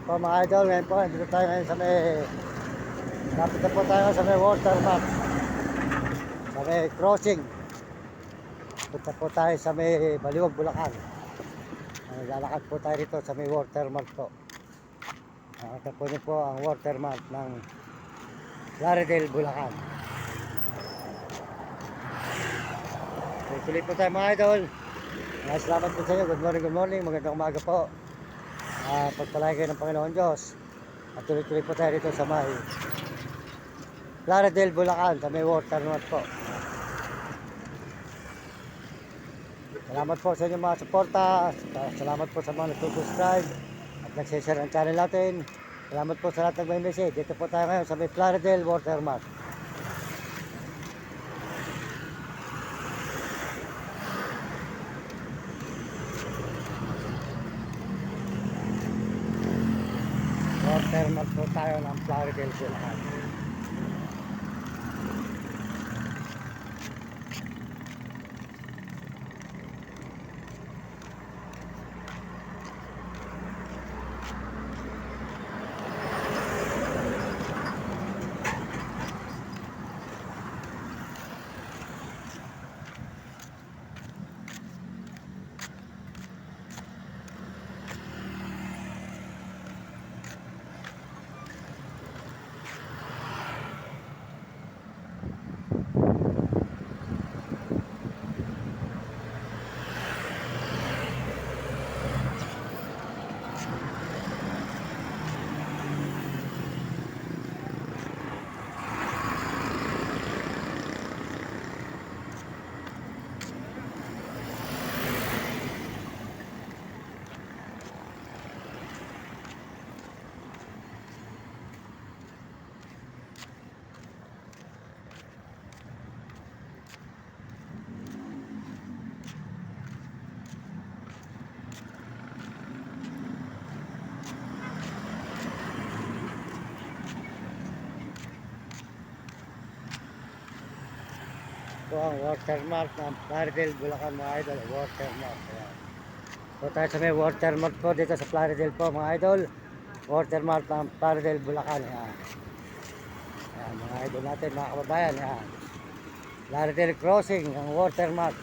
Po mga idol, ngayon po, dito tayo ngayon sa may, lapit na po tayo sa may watermark, sa may crossing. Punta po tayo sa may Baliwag, Bulacan. Lalakad po tayo rito sa may watermark po. Ito po niyo po ang watermark ng Plaridel, Bulacan. Tuloy po tayo mga idol. Salamat po sa inyo. Good morning. Magandang umaga po. Pagpalain kayo ng Panginoon Diyos. At tuloy-tuloy po tayo rito sa may Plaridel, Bulacan, sa may watermark po. Salamat po sa inyong mga suporta. Salamat po sa mga nag-subscribe at nag-share ng channel natin. Salamat po sa lahat ng may message. Dito po tayo ngayon sa may Plaridel watermark. Watermark po tayo ng Plaridel, Bulacan. Ito ang watermark ng Plaridel, Bulacan mga idol. Watermark. Ayan. So tayo sa may watermark po dito sa Plaridel po mga idol. Watermark ng Plaridel, Bulacan. Ayan. Ayan mga idol natin mga kababayan. Ayan. Plaridel crossing ang watermark.